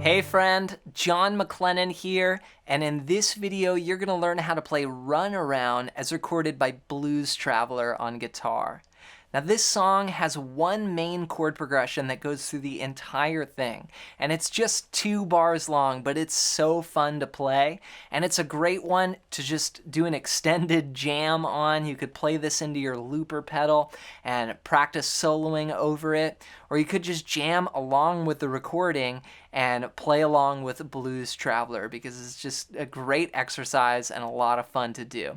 Hey friend, John MacLennan here, and in this video you're going to learn how to play Run Around as recorded by Blues Traveler on guitar. Now this song has one main chord progression that goes through the entire thing, and it's just 2 bars long, but it's so fun to play, and it's a great one to just do an extended jam on. You could play this into your looper pedal and practice soloing over it, or you could just jam along with the recording and play along with Blues Traveler because it's just a great exercise and a lot of fun to do.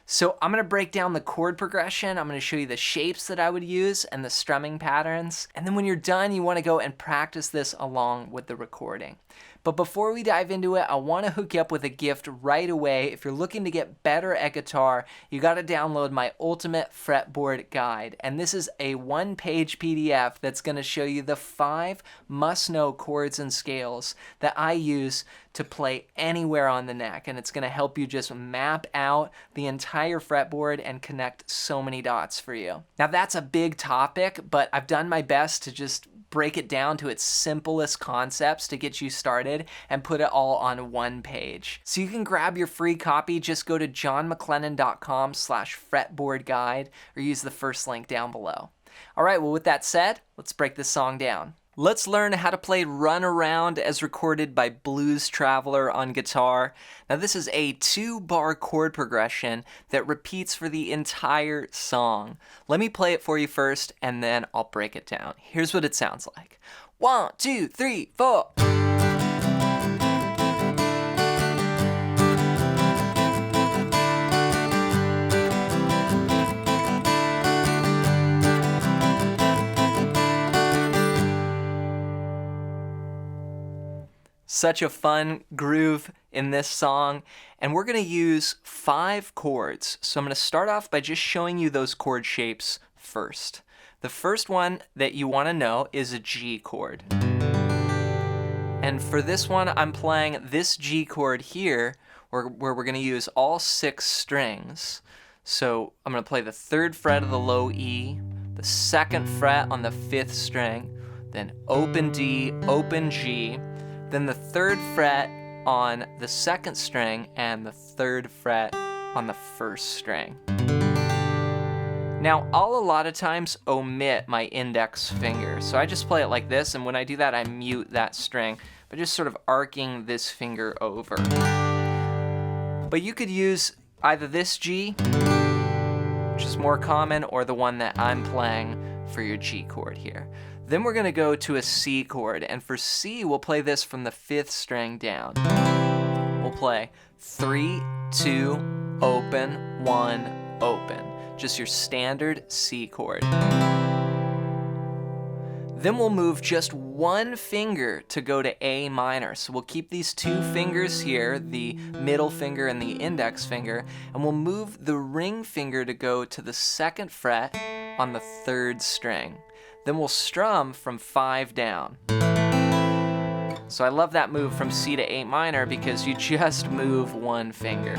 So I'm going to break down the chord progression, I'm going to show you the shapes that I would use and the strumming patterns, and then when you're done you want to go and practice this along with the recording. But before we dive into it, I want to hook you up with a gift right away. If you're looking to get better at guitar, you got to download my Ultimate Fretboard Guide. And this is a 1-page PDF that's going to show you the 5 must-know chords and scales that I use to play anywhere on the neck. And it's going to help you just map out the entire fretboard and connect so many dots for you. Now that's a big topic, but I've done my best to just break it down to its simplest concepts to get you started and put it all on one page. So you can grab your free copy, just go to johnmaclennan.com/fretboardguide or use the first link down below. All right, well with that said, let's break this song down. Let's learn how to play Run Around as recorded by Blues Traveler on guitar. Now this is a 2-bar chord progression that repeats for the entire song. Let me play it for you first and then I'll break it down. Here's what it sounds like. 1, 2, 3, 4. Such a fun groove in this song, and we're going to use 5 chords. So I'm going to start off by just showing you those chord shapes first. The first one that you want to know is a G chord. And for this one, I'm playing this G chord here, where we're going to use all 6 strings. So I'm going to play the 3rd fret of the low E, the 2nd fret on the 5th string, then open D, open G, then the 3rd fret on the 2nd string and the 3rd fret on the 1st string. Now I'll a lot of times omit my index finger, so I just play it like this, and when I do that I mute that string by just sort of arcing this finger over. But you could use either this G, which is more common, or the one that I'm playing for your G chord here. Then we're going to go to a C chord, and for C we'll play this from the 5th string down. We'll play 3, 2, open, 1, open. Just your standard C chord. Then we'll move just 1 finger to go to A minor. So we'll keep these 2 fingers here, the middle finger and the index finger, and we'll move the ring finger to go to the 2nd fret on the 3rd string. Then we'll strum from 5 down. So I love that move from C to A minor because you just move 1 finger.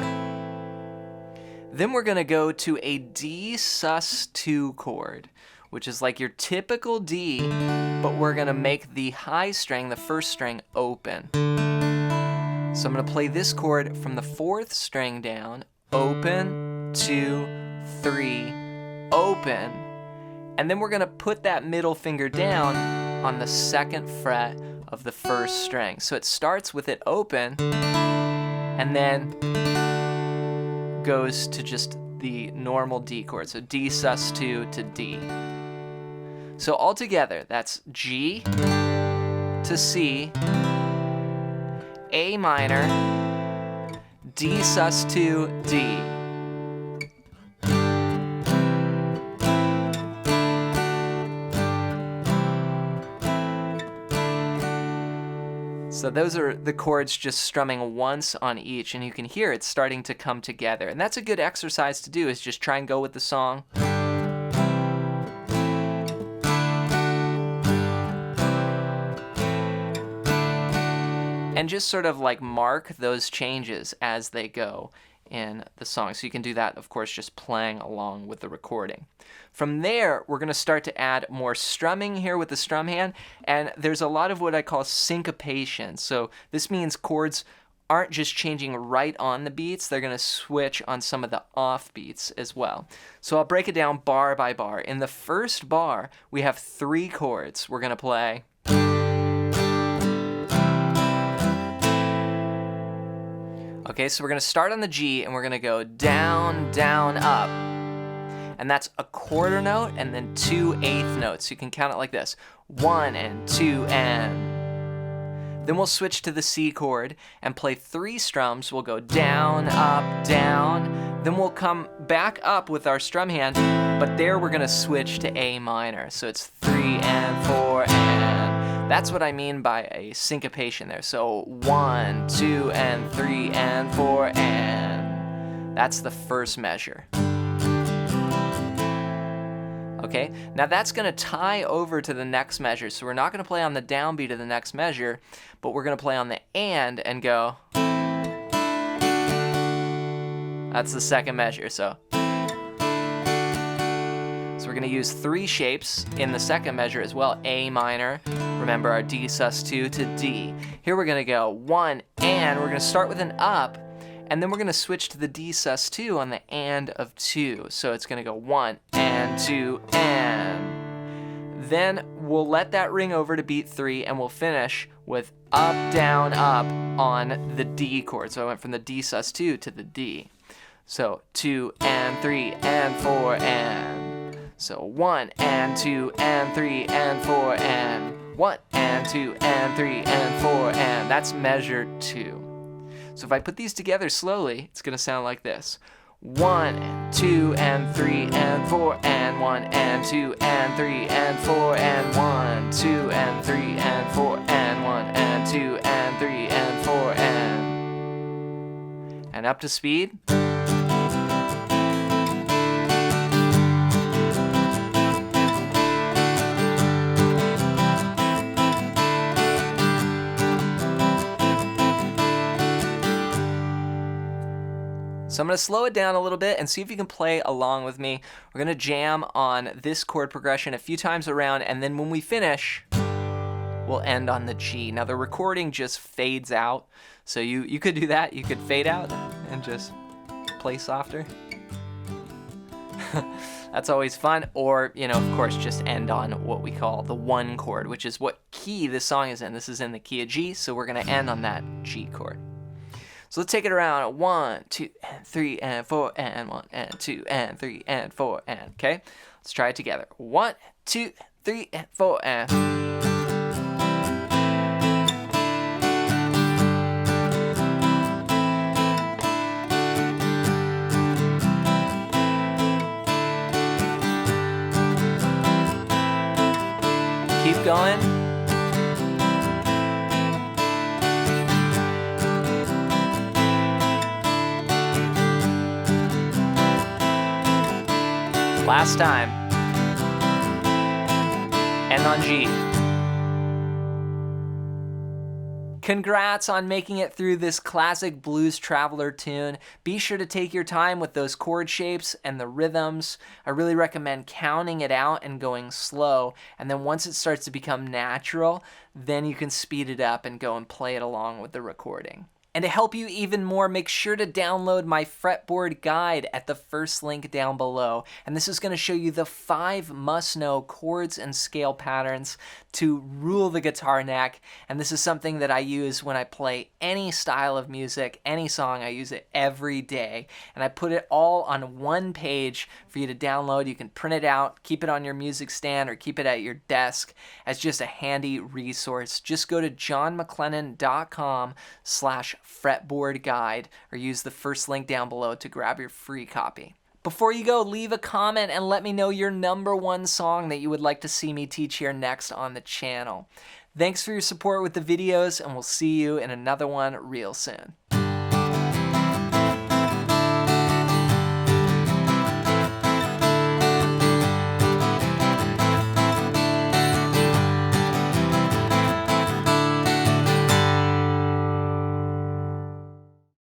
Then we're going to go to a D sus2 chord, which is like your typical D, but we're going to make the high string, the 1st string, open. So I'm going to play this chord from the 4th string down, open, 2, 3, open. And then we're going to put that middle finger down on the 2nd fret of the 1st string. So it starts with it open and then goes to just the normal D chord. So D sus2 to D. So altogether, that's G to C, A minor, D sus2, D. So those are the chords just strumming once on each, and you can hear it starting to come together. And that's a good exercise to do, is just try and go with the song. And just sort of like mark those changes as they go in the song. So you can do that, of course, just playing along with the recording. From there, we're going to start to add more strumming here with the strum hand, and there's a lot of what I call syncopation. So this means chords aren't just changing right on the beats, they're going to switch on some of the off beats as well. So I'll break it down bar by bar. In the first bar, we have 3 chords. We're going to play. Okay, so we're going to start on the G and we're going to go down, down, up. And that's a quarter note and then 2 eighth notes. You can count it like this. 1 and 2 and. Then we'll switch to the C chord and play 3 strums. We'll go down, up, down. Then we'll come back up with our strum hand, but there we're gonna switch to A minor. So it's 3 and 4 and. That's what I mean by a syncopation there. So 1, 2 and 3 and 4 and. That's the first measure. Okay, now that's going to tie over to the next measure. So we're not going to play on the downbeat of the next measure, but we're going to play on the and go. That's the second measure. So we're going to use 3 shapes in the second measure as well. A minor, remember our D sus2 to D. Here we're going to go 1 and, we're going to start with an up, and then we're going to switch to the D sus2 on the and of 2. So it's going to go 1 and 2 and. Then we'll let that ring over to beat 3 and we'll finish with up, down, up on the D chord. So I went from the D sus2 to the D. So 2 and 3 and 4 and. So 1 and 2 and 3 and 4 and. 1 and 2 and 3 and 4 and. That's measure 2. So if I put these together slowly, it's going to sound like this. 1 and 2 and 3 and 4 and 1 and 2 and 3 and 4 and 1, 2 and 3 and 4 and 1 and 2 and 3 and 4 and up to speed. So I'm going to slow it down a little bit and see if you can play along with me. We're going to jam on this chord progression a few times around, and then when we finish, we'll end on the G. Now the recording just fades out, so you could do that. You could fade out and just play softer. That's always fun. Or, you know, of course, just end on what we call the 1 chord, which is what key this song is in. This is in the key of G, so we're going to end on that G chord. So let's take it around. 1, 2, and 3, and 4, and 1, and 2, and 3, and 4, and. Okay? Let's try it together. 1, 2, 3, and 4, and. Keep going. Last time. And on G. Congrats on making it through this classic blues traveler tune. Be sure to take your time with those chord shapes and the rhythms. I really recommend counting it out and going slow. And then once it starts to become natural, then you can speed it up and go and play it along with the recording. And to help you even more, make sure to download my fretboard guide at the first link down below. And this is going to show you the 5 must-know chords and scale patterns to rule the guitar neck. And this is something that I use when I play any style of music, any song. I use it every day. And I put it all on one page for you to download. You can print it out, keep it on your music stand, or keep it at your desk as just a handy resource. Just go to johnmclennan.com/fretboard guide or use the first link down below to grab your free copy. Before you go, leave a comment and let me know your #1 song that you would like to see me teach here next on the channel. Thanks for your support with the videos, and we'll see you in another one real soon.